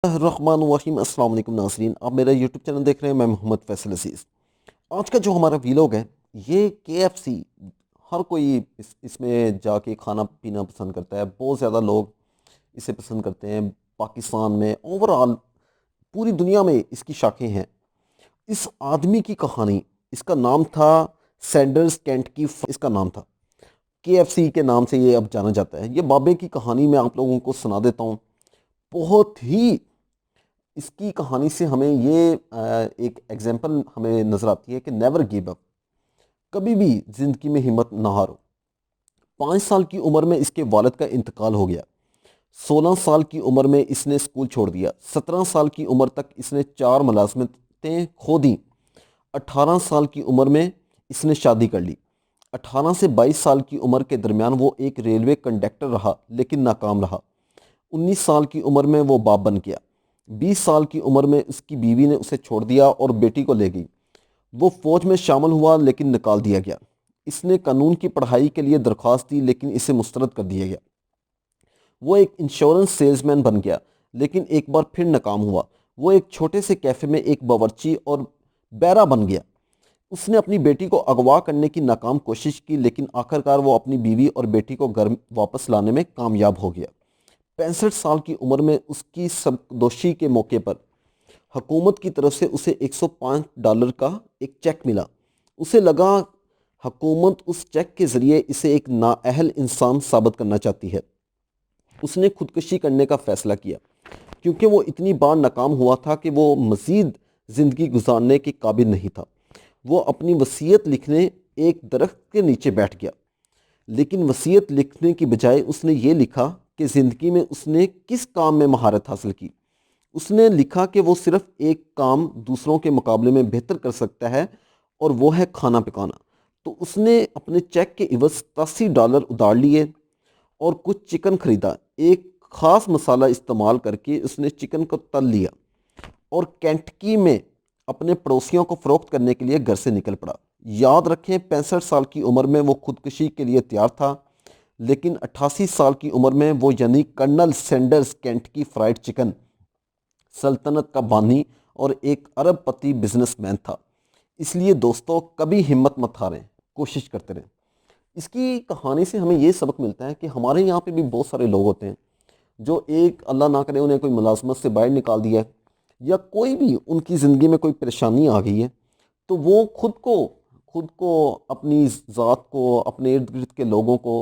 الرحمن الرحیم۔ السلام علیکم ناظرین، آپ میرا یوٹیوب چینل دیکھ رہے ہیں۔ میں محمد فیصل عزیز۔ آج کا جو ہمارا ویلوگ ہے یہ KFC، ہر کوئی اس میں جا کے کھانا پینا پسند کرتا ہے۔ بہت زیادہ لوگ اسے پسند کرتے ہیں پاکستان میں، اوورآل پوری دنیا میں اس کی شاخیں ہیں۔ اس آدمی کی کہانی، اس کا نام تھا سینڈرز کینٹکی، اس کا نام تھا KFC کے نام سے یہ اب جانا جاتا ہے۔ یہ بابے کی کہانی میں آپ لوگوں کو سنا دیتا ہوں۔ بہت ہی اس کی کہانی سے ہمیں یہ ایک ایگزامپل ہمیں نظر آتی ہے کہ نیور گیو اپ، کبھی بھی زندگی میں ہمت نہ ہارو۔ 5 سال کی عمر میں اس کے والد کا انتقال ہو گیا۔ 16 سال کی عمر میں اس نے اسکول چھوڑ دیا۔ 17 سال کی عمر تک اس نے 4 ملازمتیں کھو دیں۔ 18 سال کی عمر میں اس نے شادی کر لی۔ 18 سے 22 سال کی عمر کے درمیان وہ ایک ریلوے کنڈکٹر رہا لیکن ناکام رہا۔ 19 سال کی عمر میں وہ باپ بن گیا۔ 20 سال کی عمر میں اس کی بیوی نے اسے چھوڑ دیا اور بیٹی کو لے گئی۔ وہ فوج میں شامل ہوا لیکن نکال دیا گیا۔ اس نے قانون کی پڑھائی کے لیے درخواست دی لیکن اسے مسترد کر دیا گیا۔ وہ ایک انشورنس سیلز مین بن گیا لیکن ایک بار پھر ناکام ہوا۔ وہ ایک چھوٹے سے کیفے میں ایک باورچی اور بیرا بن گیا۔ اس نے اپنی بیٹی کو اغوا کرنے کی ناکام کوشش کی لیکن آخرکار وہ اپنی بیوی اور بیٹی کو گھر واپس لانے میں کامیاب ہو گیا۔ 65 سال کی عمر میں اس کی سبکدوشی کے موقع پر حکومت کی طرف سے اسے $105 کا ایک چیک ملا۔ اسے لگا حکومت اس چیک کے ذریعے اسے ایک نااہل انسان ثابت کرنا چاہتی ہے۔ اس نے خودکشی کرنے کا فیصلہ کیا کیونکہ وہ اتنی بار ناکام ہوا تھا کہ وہ مزید زندگی گزارنے کے قابل نہیں تھا۔ وہ اپنی وصیت لکھنے ایک درخت کے نیچے بیٹھ گیا، لیکن وصیت لکھنے کی بجائے اس نے یہ لکھا کہ زندگی میں اس نے کس کام میں مہارت حاصل کی۔ اس نے لکھا کہ وہ صرف ایک کام دوسروں کے مقابلے میں بہتر کر سکتا ہے اور وہ ہے کھانا پکانا۔ تو اس نے اپنے چیک کے عوض $87 ادھار لیے اور کچھ چکن خریدا۔ ایک خاص مسالہ استعمال کر کے اس نے چکن کو تل لیا اور کینٹکی میں اپنے پڑوسیوں کو فروخت کرنے کے لیے گھر سے نکل پڑا۔ یاد رکھیں 65 سال کی عمر میں وہ خودکشی کے لیے تیار تھا، لیکن 88 سال کی عمر میں وہ یعنی colonel Sanders Kentucky fried chicken سلطنت کا بانی اور ایک ارب پتی بزنس مین تھا۔ اس لیے دوستو کبھی ہمت مت ہاریں، کوشش کرتے رہیں۔ اس کی کہانی سے ہمیں یہ سبق ملتا ہے کہ ہمارے یہاں پہ بھی بہت سارے لوگ ہوتے ہیں جو ایک اللہ نہ کرے انہیں کوئی ملازمت سے باہر نکال دیا ہے یا کوئی بھی ان کی زندگی میں کوئی پریشانی آ گئی ہے، تو وہ خود کو اپنی ذات کو، اپنے ارد گرد کے لوگوں کو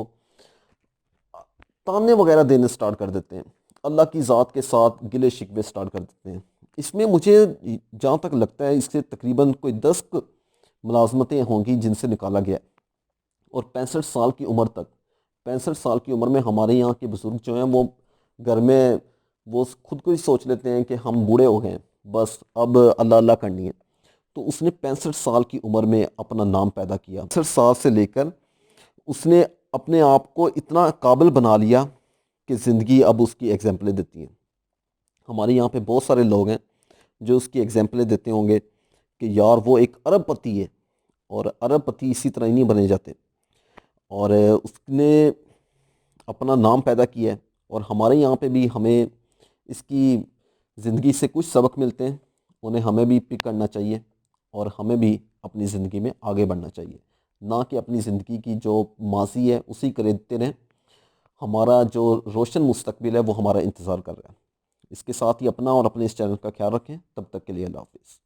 تانے وغیرہ دینے سٹارٹ کر دیتے ہیں، اللہ کی ذات کے ساتھ گلے شکوے سٹارٹ کر دیتے ہیں۔ اس میں مجھے جہاں تک لگتا ہے اس سے تقریباً کوئی 10 ملازمتیں ہوں گی جن سے نکالا گیا ہے، اور 65 سال کی عمر تک، 65 سال کی عمر میں ہمارے یہاں کے بزرگ جو ہیں وہ گھر میں وہ خود کو ہی سوچ لیتے ہیں کہ ہم بوڑھے ہو گئے ہیں، بس اب اللہ اللہ کرنی ہے۔ تو اس نے 65 سال کی عمر میں اپنا نام پیدا کیا۔ 65 سال سے لے کر اس نے اپنے آپ کو اتنا قابل بنا لیا کہ زندگی اب اس کی ایگزامپلیں دیتی ہیں۔ ہمارے یہاں پہ بہت سارے لوگ ہیں جو اس کی ایگزامپلیں دیتے ہوں گے کہ یار وہ ایک ارب پتی ہے، اور ارب پتی اسی طرح ہی نہیں بنے جاتے، اور اس نے اپنا نام پیدا کیا ہے۔ اور ہمارے یہاں پہ بھی ہمیں اس کی زندگی سے کچھ سبق ملتے ہیں، انہیں ہمیں بھی پک کرنا چاہیے اور ہمیں بھی اپنی زندگی میں آگے بڑھنا چاہیے، نہ کہ اپنی زندگی کی جو ماضی ہے اسی کو دیتے رہیں۔ ہمارا جو روشن مستقبل ہے وہ ہمارا انتظار کر رہا ہے۔ اس کے ساتھ ہی اپنا اور اپنے اس چینل کا خیال رکھیں۔ تب تک کے لیے اللہ حافظ۔